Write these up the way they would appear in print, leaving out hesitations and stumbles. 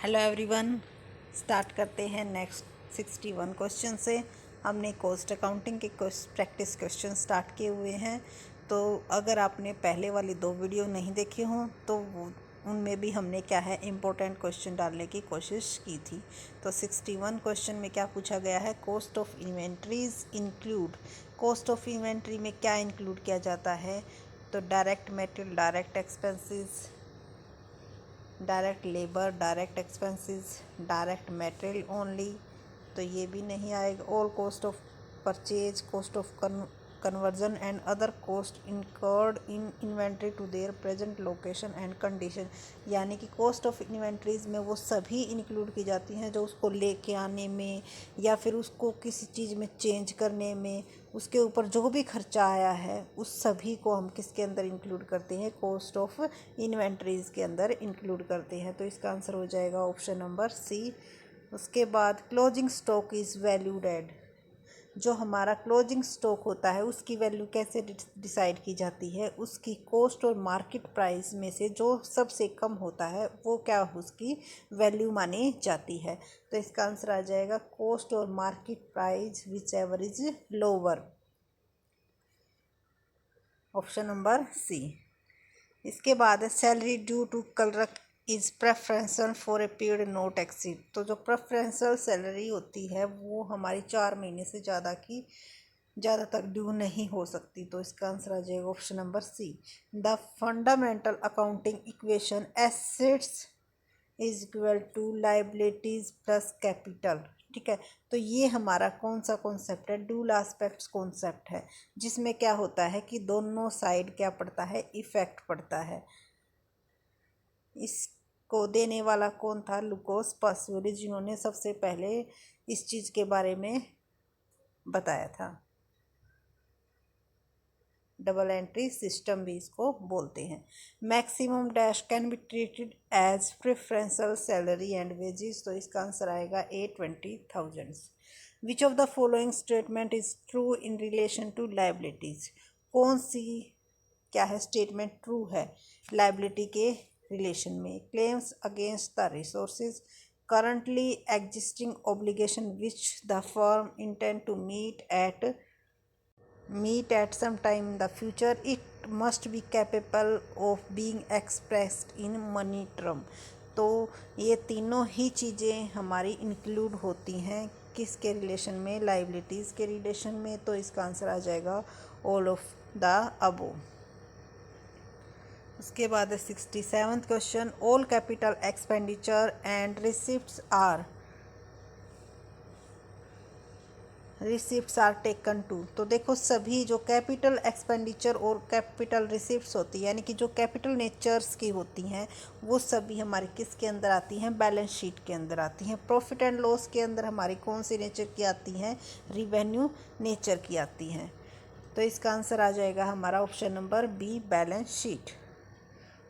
Hello everyone, start करते हैं next 61 question से। हमने कॉस्ट अकाउंटिंग के प्रैक्टिस क्वेश्चन स्टार्ट किए हुए हैं। तो अगर आपने पहले वाली 2 वीडियो नहीं देखे हों तो उनमें भी हमने क्या है इम्पोर्टेंट क्वेश्चन डालने की कोशिश की थी। तो 61 क्वेश्चन में क्या पूछा गया है, cost of inventories include. Cost of inventory में क्या इंक्लूड किया जाता है? तो direct material, direct expenses, direct labour, direct expenses, direct material only, तो ये भी नहीं आएगा। All cost of purchase, cost of conversion and other cost incurred in inventory to their present location and condition. यानी कि कॉस्ट ऑफ इन्वेंट्रीज में वो सभी इंक्लूड की जाती हैं जो उसको लेके आने में या फिर उसको किसी चीज़ में चेंज करने में, उसके ऊपर जो भी खर्चा आया है उस सभी को हम किसके अंदर इंक्लूड करते हैं, कॉस्ट ऑफ इन्वेंट्रीज के अंदर इंक्लूड करते हैं। तो इसका आंसर हो जाएगा ऑप्शन नंबर सी। उसके बाद closing stock is valued at. जो हमारा क्लोजिंग स्टॉक होता है उसकी वैल्यू कैसे डिसाइड की जाती है? उसकी कॉस्ट और मार्केट प्राइस में से जो सबसे कम होता है वो क्या उसकी वैल्यू मानी जाती है। तो इसका आंसर आ जाएगा कॉस्ट और market price whichever is lower, option number C. इसके बाद है salary due to clerk is preferential for a period not exceed. तो जो प्रेफरेंशियल सैलरी होती है वो हमारी 4 महीने से ज़्यादा तक ड्यू नहीं हो सकती। तो इसका आंसर आ जाएगा option number C. The fundamental accounting equation assets is equal to liabilities plus capital. ठीक है, तो ये हमारा कौन सा कॉन्सेप्ट है? ड्यूल एस्पेक्ट्स कॉन्सेप्ट है, जिसमें क्या होता है कि दोनों साइड क्या पड़ता है, इफेक्ट पड़ता है। इसको देने वाला कौन था? लुकोस पासोली, जिन्होंने सबसे पहले इस चीज़ के बारे में बताया था। डबल एंट्री सिस्टम भी इसको बोलते हैं। Maximum dash can be treated as preferential salary and wages. तो इसका आंसर आएगा A 20,000। Which of the following statement is true in relation to liabilities. कौन सी क्या है स्टेटमेंट ट्रू है लाइबिलिटी के रिलेशन में? Claims against the resources, currently existing obligation which the firm intend to meet at some time in the future, it must be capable of being expressed in money term। तो ये तीनों ही चीज़ें हमारी include होती हैं किसके रिलेशन में? Liabilities के रिलेशन में। तो इसका आंसर आ जाएगा ऑल ऑफ द अबो। उसके बाद 67th question, all capital expenditure and receipts are taken to. तो देखो सभी जो कैपिटल एक्सपेंडिचर और कैपिटल रिसिप्ट्स होती है, यानी कि जो कैपिटल नेचर्स की होती हैं, वो सभी हमारी किसके अंदर आती हैं? बैलेंस शीट के अंदर आती हैं। प्रॉफिट एंड लॉस के अंदर हमारी कौन सी नेचर की आती हैं? रिवेन्यू नेचर की आती हैं। तो इसका आंसर आ जाएगा हमारा option number B, balance sheet.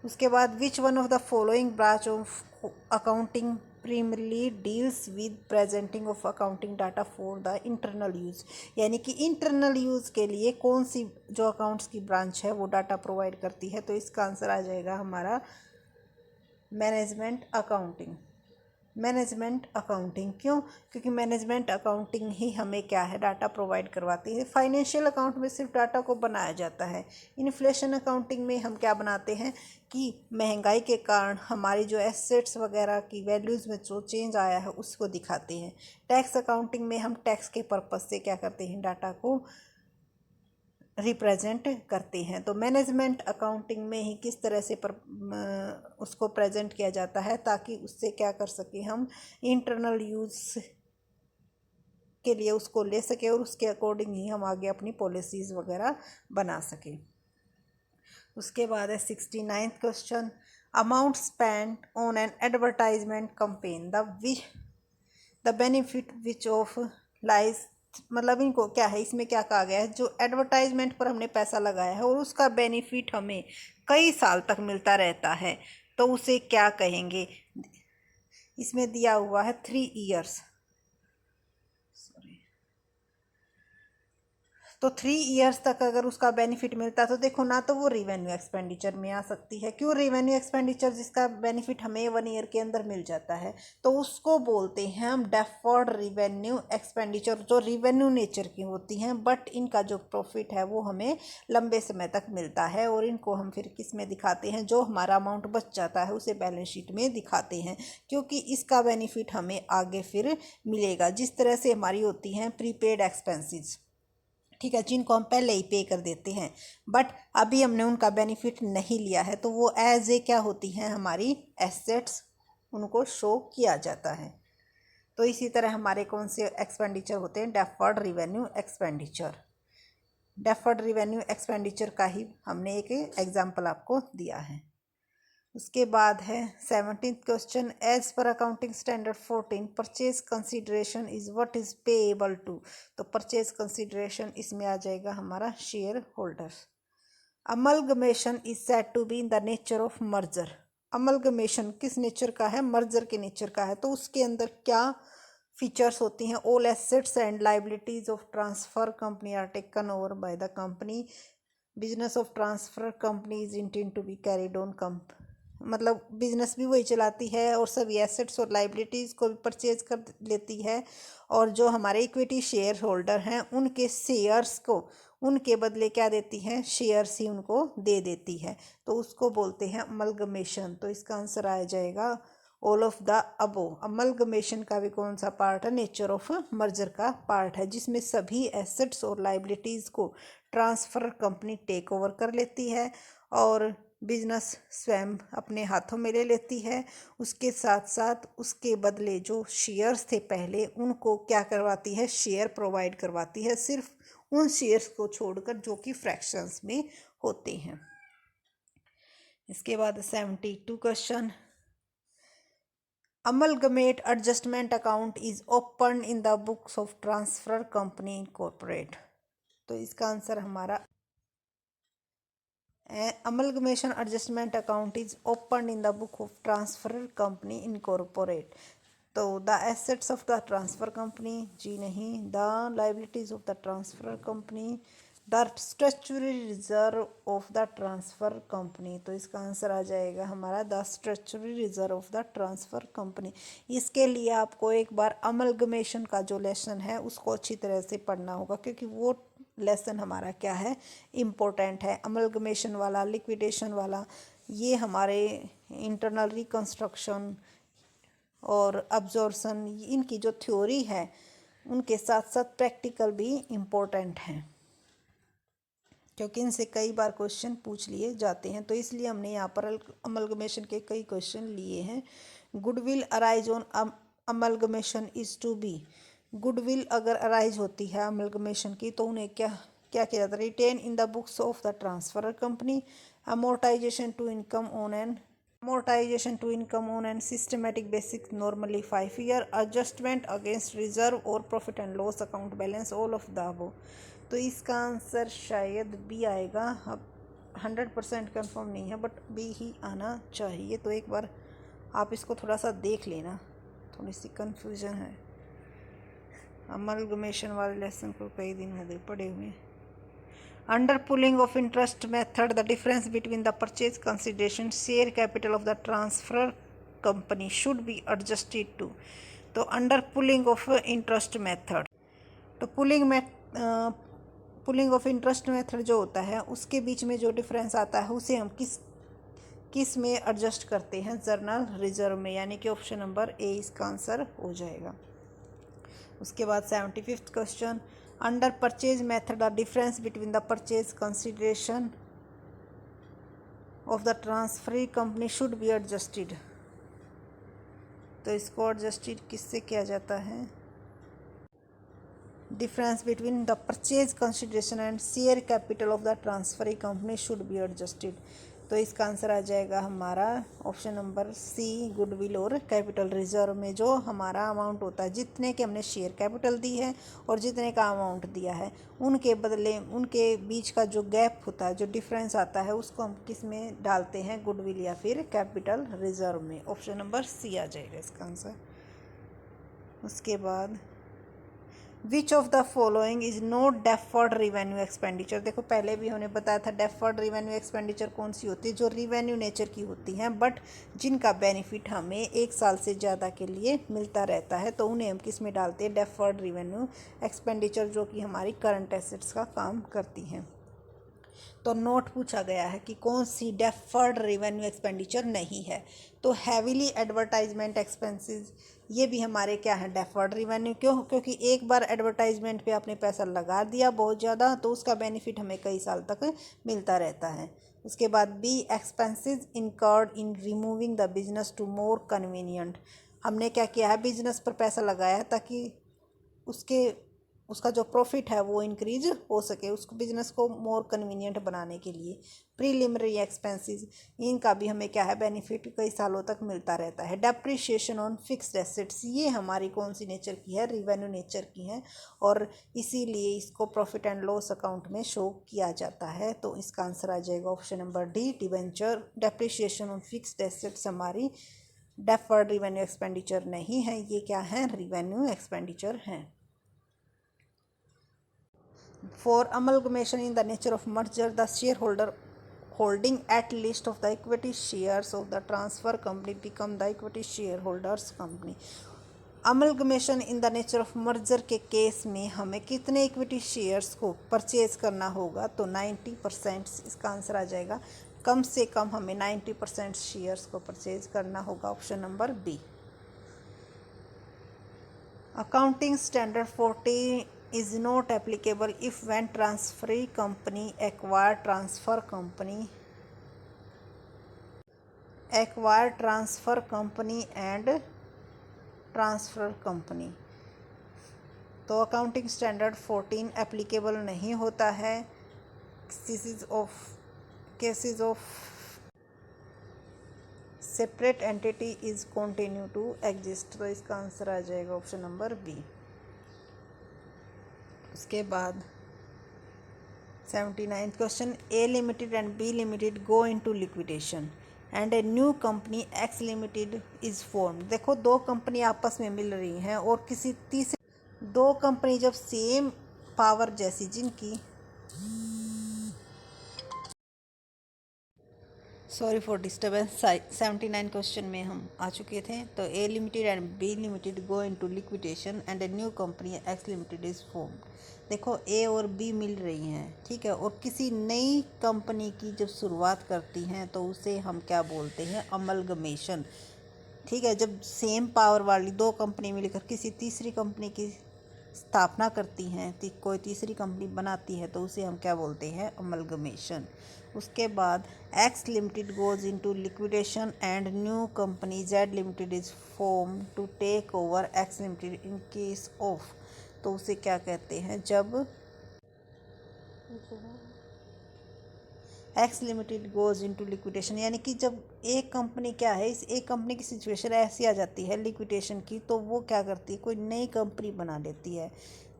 उसके बाद which one of the following branch of accounting primarily deals with presenting of accounting data for the internal use. यानी कि इंटरनल यूज़ के लिए कौन सी जो अकाउंट्स की ब्रांच है वो डाटा प्रोवाइड करती है? तो इसका आंसर आ जाएगा हमारा मैनेजमेंट अकाउंटिंग। मैनेजमेंट अकाउंटिंग क्यों? क्योंकि मैनेजमेंट अकाउंटिंग ही हमें क्या है, डाटा प्रोवाइड करवाती है। फाइनेंशियल अकाउंट में सिर्फ डाटा को बनाया जाता है। इन्फ्लेशन अकाउंटिंग में हम क्या बनाते हैं कि महंगाई के कारण हमारी जो एसेट्स वगैरह की वैल्यूज़ में जो चेंज आया है उसको दिखाते हैं। टैक्स अकाउंटिंग में हम टैक्स के पर्पज़ से क्या करते हैं, डाटा को रिप्रेजेंट करते हैं। तो मैनेजमेंट अकाउंटिंग में ही किस तरह से उसको प्रेजेंट किया जाता है ताकि उससे क्या कर सकें, हम इंटरनल यूज़ के लिए उसको ले सकें और उसके अकॉर्डिंग ही हम आगे अपनी पॉलिसीज़ वगैरह बना सकें। उसके बाद है 69th question, amount spent on an advertisement campaign the benefit which of lies. मतलब इनको क्या है, इसमें क्या कहा गया है, जो एडवर्टाइजमेंट पर हमने पैसा लगाया है और उसका बेनिफिट हमें कई साल तक मिलता रहता है, तो उसे क्या कहेंगे? इसमें दिया हुआ है 3 ईयर्स। तो 3 इयर्स तक अगर उसका बेनिफिट मिलता है तो देखो ना तो वो रिवेन्यू एक्सपेंडिचर में आ सकती है। क्यों रिवेन्यू एक्सपेंडिचर, जिसका बेनिफिट हमें 1 ईयर के अंदर मिल जाता है तो उसको बोलते हैं हम डेफर्ड रिवेन्यू एक्सपेंडिचर, जो रिवेन्यू नेचर की होती हैं बट इनका जो प्रॉफिट है वो हमें लंबे समय तक मिलता है। और इनको हम फिर किस में दिखाते हैं, जो हमारा अमाउंट बच जाता है उसे बैलेंस शीट में दिखाते हैं, क्योंकि इसका बेनिफिट हमें आगे फिर मिलेगा। जिस तरह से हमारी होती हैं प्रीपेड एक्सपेंसेस, ठीक है, जिनको हम पहले ही पे कर देते हैं बट अभी हमने उनका बेनिफिट नहीं लिया है तो वो एज ए क्या होती हैं हमारी एसेट्स, उनको शो किया जाता है। तो इसी तरह हमारे कौन से एक्सपेंडिचर होते हैं, deferred revenue expenditure. Deferred revenue expenditure का ही हमने एक एग्जाम्पल आपको दिया है। उसके बाद है 17th question, as per accounting standard 14 purchase consideration is what is payable to. तो परचेज कंसिडरेशन इसमें आ जाएगा हमारा shareholders. Amalgamation is said to be in the nature of merger. Amalgamation किस नेचर का है, मर्जर के नेचर का है। तो उसके अंदर क्या फीचर्स होती हैं, all assets and liabilities of transfer company are taken over by the company, business of transfer company is intend to be carried on मतलब बिजनेस भी वही चलाती है और सभी एसेट्स और लाइबिलिटीज़ को भी परचेज कर लेती है, और जो हमारे इक्विटी शेयर होल्डर हैं उनके शेयर्स को उनके बदले क्या देती हैं, शेयर्स ही उनको दे देती है। तो उसको बोलते हैं अमलगमेशन। तो इसका आंसर आ जाएगा all of the above. Amalgamation का भी कौन सा पार्ट है, नेचर ऑफ मर्जर का पार्ट है, जिसमें सभी एसेट्स और लाइबिलिटीज़ को ट्रांसफ़र कंपनी टेक ओवर कर लेती है और बिजनेस स्वयं अपने हाथों में ले लेती है। उसके साथ साथ उसके बदले जो शेयर्स थे पहले उनको क्या करवाती है, शेयर प्रोवाइड करवाती है, सिर्फ उन शेयर्स को छोड़कर जो कि फ्रैक्शंस में होते हैं। इसके बाद 72 question, amalgamate adjustment account is open in the books of transfer company incorporate. तो इसका आंसर हमारा amalgamation adjustment account is opened in the book of transfer company incorporate. तो the assets of the transfer company, जी नहीं, the liabilities of the transfer company, the statutory reserve of the transfer company। तो इसका answer आ जाएगा हमारा the statutory reserve of the transfer company। इसके लिए आपको एक बार अमलगमेशन का जो लेसन है उसको अच्छी तरह से पढ़ना होगा, क्योंकि वो लेसन हमारा क्या है, इम्पोर्टेंट है। अमलगमेशन वाला, लिक्विडेशन वाला, ये हमारे इंटरनल रिकंस्ट्रक्शन और अब्जॉर्प्शन, इनकी जो थ्योरी है उनके साथ साथ प्रैक्टिकल भी इम्पोर्टेंट हैं, क्योंकि इनसे कई बार क्वेश्चन पूछ लिए जाते हैं। तो इसलिए हमने यहाँ पर अमलगमेशन के कई क्वेश्चन लिए हैं। Goodwill arise on amalgamation is to be. Goodwill अगर अराइज होती है अमलगमेशन की तो उन्हें क्या क्या किया जाता है, written in the books of the transfer company, amortisation to income on an systematic basis normally 5 year, adjustment against reserve और profit and loss account balance, all of the above. तो इसका आंसर शायद बी आएगा। अब 100% confirm नहीं है but B ही आना चाहिए। तो एक बार आप इसको थोड़ा सा देख लेना, थोड़ी सी कन्फ्यूजन है। अमलगमेशन वाले लेसन को कई दिन हो गए पढ़े हुए। Under pooling of interest method, the difference between the purchase consideration share capital of the transfer company should be adjusted to. तो under pooling of interest method, तो पुलिंग ऑफ इंटरेस्ट मेथड जो होता है उसके बीच में जो डिफरेंस आता है उसे हम किस में एडजस्ट करते हैं, जर्नल रिजर्व में, यानी कि ऑप्शन नंबर ए इसका आंसर हो जाएगा। उसके बाद 75th question, under purchase method the difference between the purchase consideration of the transferee company should be adjusted. तो इसको एडजस्टेड किससे किया जाता है, difference between the purchase consideration and share capital of the transferee company should be adjusted. तो इसका answer आ जाएगा हमारा ऑप्शन नंबर सी, गुडविल और कैपिटल रिजर्व में जो हमारा अमाउंट होता है, जितने के हमने शेयर कैपिटल दी है और जितने का अमाउंट दिया है उनके बदले उनके बीच का जो गैप होता है, जो डिफरेंस आता है, उसको हम किस में डालते हैं, गुडविल या फिर कैपिटल रिजर्व में। ऑप्शन नंबर सी आ जाएगा इसका आंसर। उसके बाद which of the following is not deferred revenue expenditure. देखो पहले भी हमने बताया था डेफर्ड रिवेन्यू एक्सपेंडिचर कौन सी होती है, जो रिवेन्यू नेचर की होती हैं बट जिनका बेनिफिट हमें 1 साल से ज़्यादा के लिए मिलता रहता है, तो उन्हें हम किस में डालते हैं, डेफर्ड रिवेन्यू एक्सपेंडिचर, जो कि हमारी करंट एसेट्स का काम करती हैं। तो नोट पूछा गया है कि कौन सी डेफर्ड रेवेन्यू एक्सपेंडिचर नहीं है, तो हैवीली एडवर्टाइजमेंट एक्सपेंसेस ये भी हमारे क्या है, डेफर्ड रेवेन्यू। क्यों? क्योंकि एक बार एडवर्टाइजमेंट पे आपने पैसा लगा दिया बहुत ज़्यादा, तो उसका बेनिफिट हमें कई साल तक मिलता रहता है। उसके बाद B, expenses incurred in removing the business to more convenient. हमने क्या किया है, बिजनेस पर पैसा लगाया है ताकि उसका जो प्रॉफिट है वो इंक्रीज हो सके, उस बिज़नेस को मोर कन्वीनियंट बनाने के लिए। प्रीलिमिनरी एक्सपेंसेस, इनका भी हमें क्या है, बेनिफिट कई सालों तक मिलता रहता है। डेप्रिसिएशन ऑन फिक्स्ड एसेट्स, ये हमारी कौन सी नेचर की है, रिवेन्यू नेचर की है, और इसीलिए इसको प्रॉफिट एंड लॉस अकाउंट में शो किया जाता है। तो इसका आंसर आ जाएगा option number D, debenture. Depreciation on fixed assets हमारी डेफर्ड रिवेन्यू एक्सपेंडिचर नहीं है, ये क्या है, रिवेन्यू एक्सपेंडिचर हैं। For amalgamation in the nature of merger, the shareholder holding at least of the equity shares of the transfer company become the equity shareholders company. Amalgamation in the nature of merger के case में हमें कितने equity shares को purchase करना होगा, तो 90%, इसका answer आ जाएगा। कम से कम हमें 90% शेयर्स को परचेज करना होगा, option number B. Accounting standard 40 is not applicable if when transferee company acquire transfer company and transfer company। तो अकाउंटिंग स्टैंडर्ड 14 एप्लीकेबल नहीं होता है cases of separate entity is continue to exist. तो इसका answer आ जाएगा ऑप्शन नंबर बी। उसके बाद 79th question, A limited and B limited go into liquidation and a new company X limited is formed. देखो दो कंपनी आपस में मिल रही हैं और किसी तीसरे, दो कंपनी जब सेम पावर जैसी जिनकी, सॉरी फॉर डिस्टर्बेंस, 79 क्वेश्चन में हम आ चुके थे। तो A limited and B limited go into liquidation and a new company X limited is formed. देखो ए और बी मिल रही हैं, ठीक है, और किसी नई कंपनी की जब शुरुआत करती हैं तो उसे हम क्या बोलते हैं, अमलगमेशन। ठीक है, जब सेम पावर वाली दो कंपनी मिलकर किसी तीसरी कंपनी की स्थापना करती हैं, कोई तीसरी कंपनी बनाती है, तो उसे हम क्या बोलते हैं, अमलगमेशन। उसके बाद X limited goes into liquidation and new company Z limited is form to take over X limited in case of. तो उसे क्या कहते हैं, जब X limited goes into liquidation, यानी कि जब एक कंपनी क्या है, इस एक कंपनी की सिचुएशन ऐसी आ जाती है लिक्विडेशन की, तो वो क्या करती है, कोई नई कंपनी बना लेती है।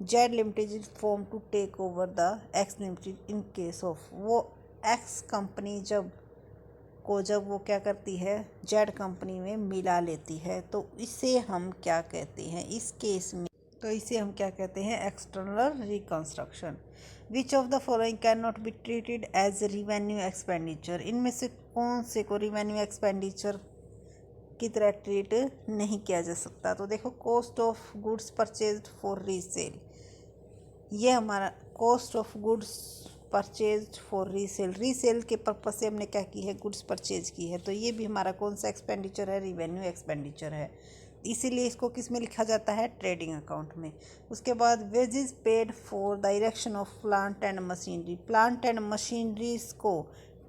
Z limited is form to take over the X limited in case of, वो एक्स कंपनी जब वो क्या करती है, जेड कंपनी में मिला लेती है, तो इसे हम क्या कहते हैं इस केस में, तो इसे हम क्या कहते हैं, external reconstruction. Which of the following can not be treated as revenue expenditure. इनमें से कौन से को रिवेन्यू एक्सपेंडिचर की तरह ट्रीट नहीं किया जा सकता। तो देखो cost of goods purchased for resale, ये हमारा cost of goods purchased for resale के पर्पज से हमने क्या की है, गुड्स परचेज की है, तो ये भी हमारा कौन सा एक्सपेंडिचर है, रिवेन्यू एक्सपेंडिचर है, इसीलिए इसको किस में लिखा जाता है, ट्रेडिंग अकाउंट में। उसके बाद wages paid for the erection of plant and machinery, plant and machineries को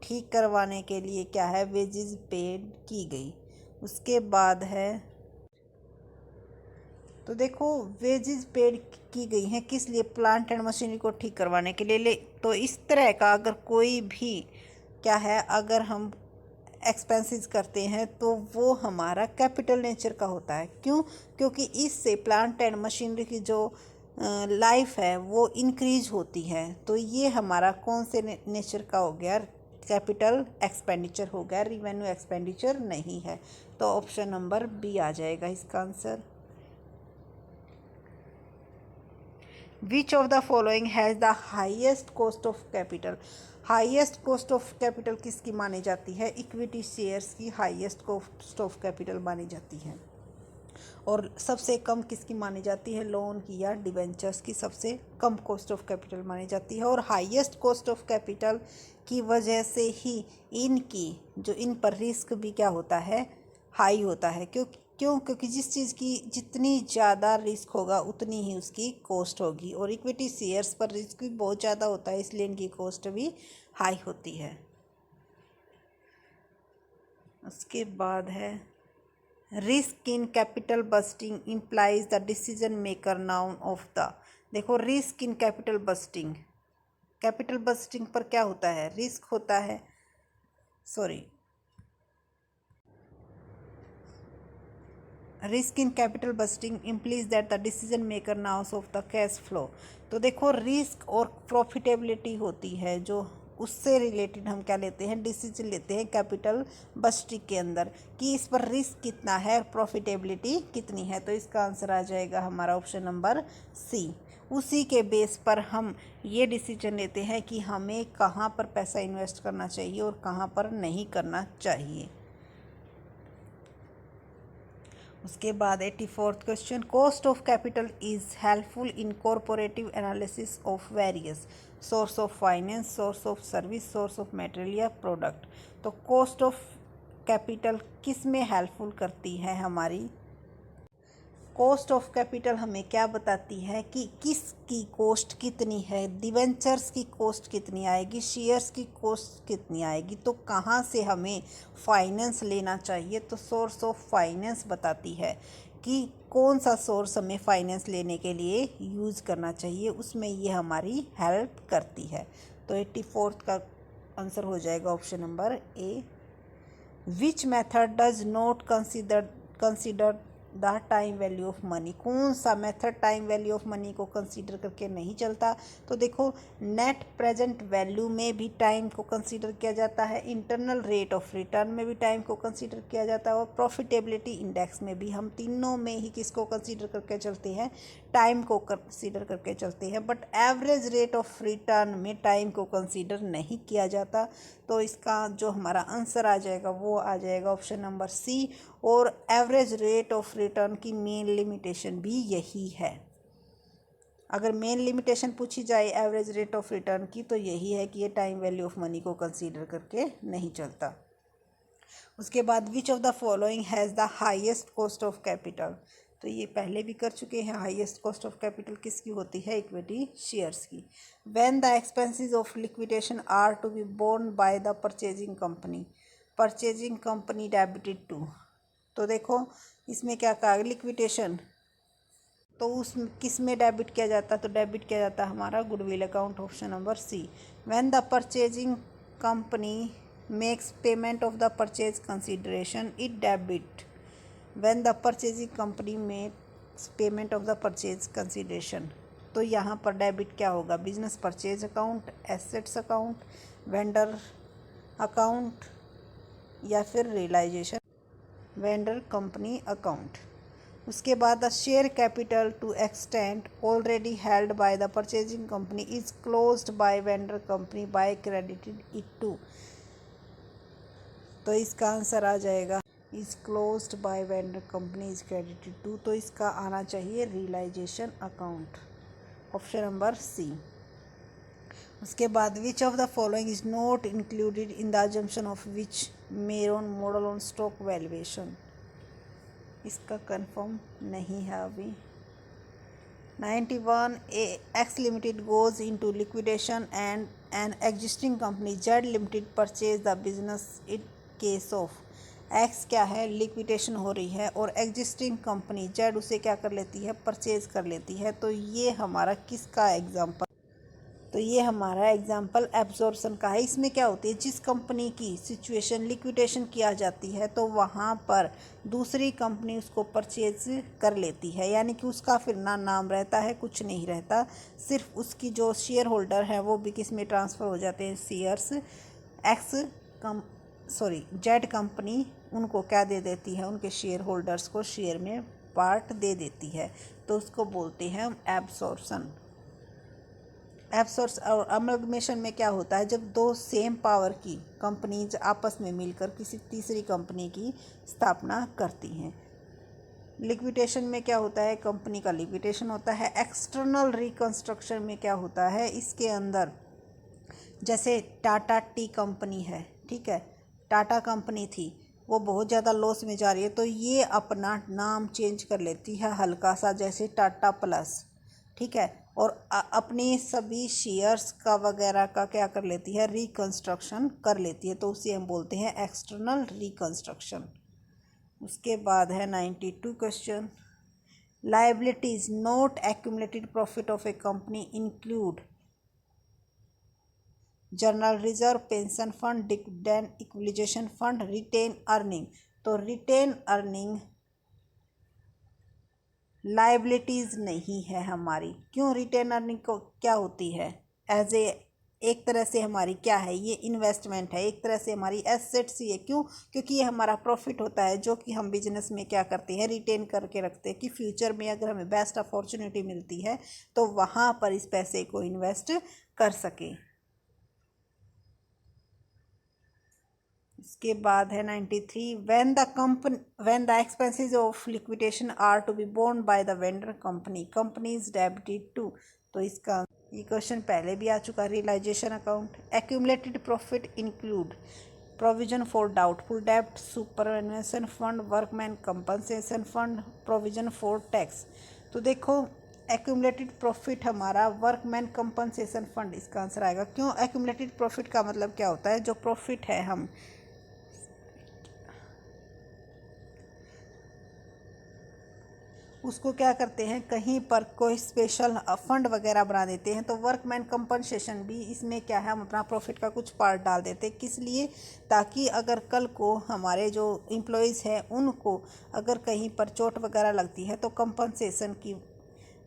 ठीक करवाने के लिए क्या है, वेजेस पेड की गई। उसके बाद है, तो देखो वेजेस पेड की गई हैं किस लिए, प्लांट एंड मशीनरी को ठीक करवाने के लिए। तो इस तरह का अगर कोई भी क्या है, अगर हम एक्सपेंसेस करते हैं तो वो हमारा कैपिटल नेचर का होता है। क्यों? क्योंकि इससे प्लांट एंड मशीनरी की जो लाइफ है वो इंक्रीज होती है, तो ये हमारा कौन से नेचर का हो गया, कैपिटल एक्सपेंडिचर हो गया, रिवेन्यू एक्सपेंडिचर नहीं है। तो ऑप्शन नंबर बी आ जाएगा इसका answer. Which of the following has the highest cost of capital. Highest cost of capital किसकी मानी जाती है? इक्विटी शेयर्स की हाईएस्ट कॉस्ट ऑफ कैपिटल मानी जाती है। और सबसे कम किसकी मानी जाती है? लोन की या डिबेंचर्स की सबसे कम कॉस्ट ऑफ कैपिटल मानी जाती है। और हाईएस्ट कॉस्ट ऑफ कैपिटल की वजह से ही इनकी जो इन पर रिस्क भी क्या होता है? हाई होता है। क्योंकि जिस चीज़ की जितनी ज़्यादा रिस्क होगा उतनी ही उसकी कॉस्ट होगी। और इक्विटी शेयर्स पर रिस्क भी बहुत ज़्यादा होता है, इसलिए इनकी कॉस्ट भी हाई होती है। उसके बाद है risk in capital budgeting implies the decision maker known of the. देखो, risk in capital budgeting, capital budgeting पर क्या होता है? रिस्क होता है। Risk in capital budgeting implies that the decision maker knows of the cash flow. तो देखो, risk और प्रॉफिटेबिलिटी होती है, जो उससे रिलेटेड हम क्या लेते हैं? डिसीजन लेते हैं कैपिटल बस्टिंग के अंदर कि इस पर रिस्क कितना है और प्रॉफिटेबिलिटी कितनी है। तो इसका आंसर आ जाएगा हमारा ऑप्शन नंबर सी। उसी के बेस पर हम ये डिसीजन लेते हैं कि हमें कहाँ पर पैसा इन्वेस्ट करना चाहिए और कहाँ पर नहीं करना चाहिए। उसके बाद 84th question, cost of capital is helpful in corporative analysis of various source of finance, source of service, source of material या प्रोडक्ट। तो कॉस्ट ऑफ कैपिटल किस में हेल्पफुल करती है? हमारी कॉस्ट ऑफ कैपिटल हमें क्या बताती है कि किसकी कॉस्ट कितनी है, डिबेंचर्स की कॉस्ट कितनी आएगी, शेयर्स की कॉस्ट कितनी आएगी। तो कहाँ से हमें फाइनेंस लेना चाहिए? तो सोर्स ऑफ फाइनेंस बताती है कि कौन सा सोर्स हमें फाइनेंस लेने के लिए यूज़ करना चाहिए, उसमें ये हमारी हेल्प करती है। तो 84th का आंसर हो जाएगा option number A. Which method does not consider the time value of money. कौन सा method time value of money को कंसीडर करके नहीं चलता? तो देखो, नेट प्रेजेंट वैल्यू में भी टाइम को कंसीडर किया जाता है, इंटरनल रेट ऑफ रिटर्न में भी टाइम को कंसीडर किया जाता है, और प्रॉफिटेबिलिटी इंडेक्स में भी। हम तीनों में ही किसको कंसीडर करके चलते हैं? टाइम को कंसीडर करके चलते हैं। But average rate of return में टाइम को कंसीडर नहीं किया जाता। तो इसका जो हमारा आंसर आ जाएगा वो आ जाएगा ऑप्शन नंबर सी। और एवरेज रेट ऑफ रिटर्न की मेन लिमिटेशन भी यही है। अगर मेन लिमिटेशन पूछी जाए एवरेज रेट ऑफ रिटर्न की तो यही है कि ये टाइम वैल्यू ऑफ मनी को कंसीडर करके नहीं चलता। उसके बाद which of the following has the highest cost of capital. तो ये पहले भी कर चुके हैं। हाईएस्ट कॉस्ट ऑफ कैपिटल किसकी होती है? इक्विटी शेयर्स की। When the expenses of liquidation are to be borne by the purchasing company, purchasing company debited to. तो देखो, इसमें क्या कहा? लिक्विडेशन, तो उस किस में डेबिट किया जाता? तो डेबिट किया जाता हमारा goodwill account, option number C. When the purchasing company makes payment of the purchase consideration it debit. When the purchasing company makes payment of the purchase consideration, तो यहाँ पर डेबिट क्या होगा? Business purchase account, assets account, vendor account या फिर realisation vendor company account. उसके बाद the share capital to extend already held by the purchasing company is closed by vendor company by credited it to. तो इसका answer आ जाएगा is closed by vendor company is credited to. तो इसका आना चाहिए realisation account, option number C. उसके बाद which of the following is not included in the assumption of which Myron model on stock valuation. इसका confirm नहीं है अभी। 91 X Limited goes into liquidation and an existing company Z Limited purchase the business in case of X क्या है? Liquidation हो रही है और एग्जिस्टिंग कंपनी Z उसे क्या कर लेती है? परचेज कर लेती है। तो ये हमारा किसका एग्जाम्पल? तो ये हमारा एग्जाम्पल एब्जॉर्प्शन का है। इसमें क्या होती है? जिस कंपनी की सिचुएशन लिक्विडेशन किया जाती है तो वहाँ पर दूसरी कंपनी उसको परचेज कर लेती है, यानी कि उसका फिर ना नाम रहता है, कुछ नहीं रहता। सिर्फ उसकी जो शेयर होल्डर है वो भी किस में ट्रांसफ़र हो जाते हैं? शेयर्स जेड कंपनी उनको क्या दे देती है? उनके शेयर होल्डर्स को शेयर में पार्ट दे देती है। तो उसको बोलते हैं हम एब्जॉर्प्शन। एब्सोर्स और अमलगमेशन में क्या होता है, जब दो सेम पावर की कंपनीज आपस में मिलकर किसी तीसरी कंपनी की स्थापना करती हैं। लिक्विडेशन में क्या होता है, कंपनी का लिक्विडेशन होता है। एक्सटर्नल रिकंस्ट्रक्शन में क्या होता है, इसके अंदर जैसे टाटा टी कंपनी है, ठीक है, टाटा कंपनी थी, वो बहुत ज़्यादा लॉस में जा रही है, तो ये अपना नाम चेंज कर लेती है हल्का सा, जैसे टाटा प्लस, ठीक है, और अपनी सभी शेयर्स का वगैरह का क्या कर लेती है, रिकंस्ट्रक्शन कर लेती है, तो उसे हम बोलते हैं एक्सटर्नल रिकंस्ट्रक्शन। उसके बाद है 92 question, liabilities not accumulated profit of a company include general reserve, pension fund, dividend, equalisation fund, retained earning. तो रिटेन अर्निंग लायबिलिटीज नहीं है हमारी। क्यों? रिटेन अर्निंग को क्या होती है, एज ए एक तरह से हमारी क्या है, ये इन्वेस्टमेंट है, एक तरह से हमारी एसेट्स ही है। क्यों? क्योंकि ये हमारा प्रॉफिट होता है जो कि हम बिजनेस में क्या करते हैं, रिटेन करके रखते हैं कि फ्यूचर में अगर हमें बेस्ट अपॉर्चुनिटी मिलती है तो वहाँ पर इस पैसे को इन्वेस्ट कर सके। इसके बाद है 93, when the expenses of liquidation are to be borne by the vendor company, company is debited to. तो इसका ये क्वेश्चन पहले भी आ चुका है, realisation account. Accumulated profit include provision for doubtful डेब्ट, superannuation fund, workman compensation fund, provision for tax. तो देखो एक्यूमुलेटेड प्रॉफिट हमारा वर्कमैन कंपनसेशन फंड इसका आंसर आएगा। क्यों? एक्यूमुलेटेड प्रॉफिट का मतलब क्या होता है, जो प्रॉफिट है हम उसको क्या करते हैं, कहीं पर कोई स्पेशल फंड वगैरह बना देते हैं। तो वर्कमैन कंपनसेशन भी इसमें क्या है, हम अपना प्रॉफिट का कुछ पार्ट डाल देते हैं। किस लिए? ताकि अगर कल को हमारे जो एम्प्लॉयज़ हैं उनको अगर कहीं पर चोट वगैरह लगती है तो कंपनसेशन के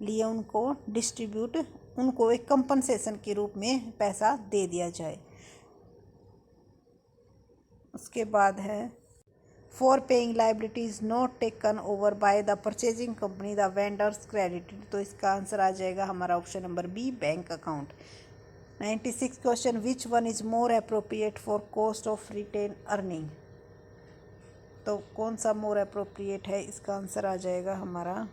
लिए उनको डिस्ट्रीब्यूट, उनको एक कंपनसेशन के रूप में पैसा दे दिया जाए। उसके बाद है for paying liabilities not taken over by the purchasing company the vendors credited. तो इसका आंसर आ जाएगा हमारा option number B, bank account. 96 question, which one is more appropriate for cost of retained earning. तो कौन सा मोर अप्रोप्रिएट है, इसका आंसर आ जाएगा हमारा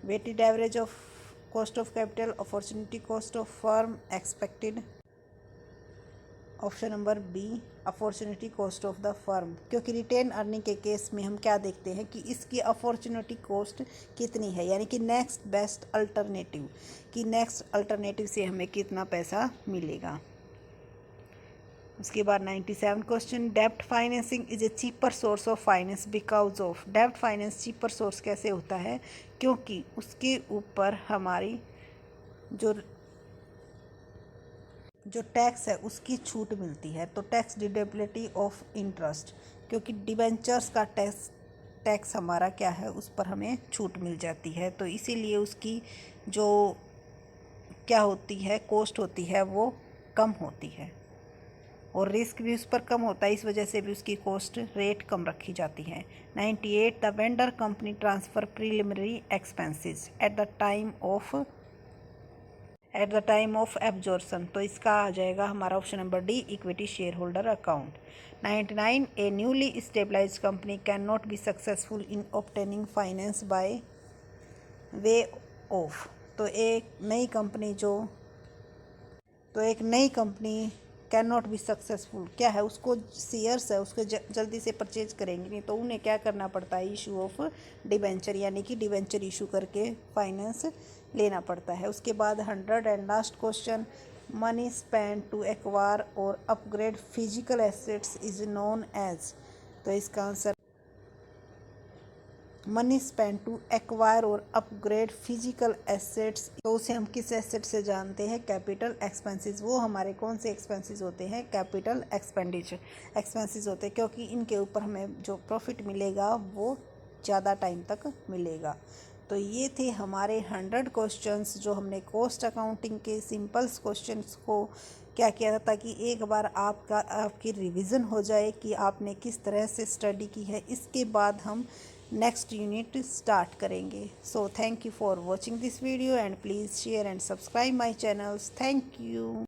weighted average of cost of capital, opportunity cost of firm, expected. Option number B, opportunity cost of the firm. क्योंकि retained earning के केस में हम क्या देखते हैं कि इसकी अपॉर्चुनिटी कॉस्ट कितनी है, यानी कि नेक्स्ट बेस्ट अल्टरनेटिव, कि नेक्स्ट अल्टरनेटिव से हमें कितना पैसा मिलेगा। उसके बाद 97 क्वेश्चन, डेब्ट financing is a cheaper source of finance because of. डेब्ट फाइनेंस चीपर सोर्स कैसे होता है? क्योंकि उसके ऊपर हमारी जो टैक्स है उसकी छूट मिलती है। तो टैक्स डिडेबिलिटी ऑफ इंटरेस्ट, क्योंकि डिबेंचर्स का टैक्स हमारा क्या है, उस पर हमें छूट मिल जाती है, तो इसीलिए उसकी जो क्या होती है, कॉस्ट होती है, वो कम होती है और रिस्क भी उस पर कम होता है, इस वजह से भी उसकी कॉस्ट रेट कम रखी जाती है। 98, the vendor company transfer preliminary expenses at the time of absorption. तो इसका आ जाएगा हमारा option number D, equity share holder account. 99, a newly stabilised company can not be successful in obtaining finance by way of. तो एक नई company can not be successful क्या है, उसको शेयर्स है उसको जल्दी से परचेज करेंगे नहीं, तो उन्हें क्या करना पड़ता है, इशू ऑफ डिबेंचर, यानी कि डिबेंचर इशू करके फाइनेंस लेना पड़ता है। उसके बाद 100 and last question, money spend to acquire और upgrade physical assets is known as. तो इसका answer money spend to acquire और अपग्रेड फिजिकल एसेट्स, तो उसे हम किस एसेट से जानते हैं, कैपिटल एक्सपेंसेस। वो हमारे कौन से एक्सपेंसेस होते हैं, कैपिटल एक्सपेंसेस होते हैं, क्योंकि इनके ऊपर हमें जो प्रॉफिट मिलेगा वो ज़्यादा टाइम तक मिलेगा। तो ये थे हमारे 100 क्वेश्चंस जो हमने कॉस्ट अकाउंटिंग के सिंपल्स क्वेश्चंस को क्या किया था, ताकि एक बार आपकी रिवीजन हो जाए कि आपने किस तरह से स्टडी की है। इसके बाद हम नेक्स्ट यूनिट स्टार्ट करेंगे। So thank you for watching this video and please share and subscribe my channels. Thank you.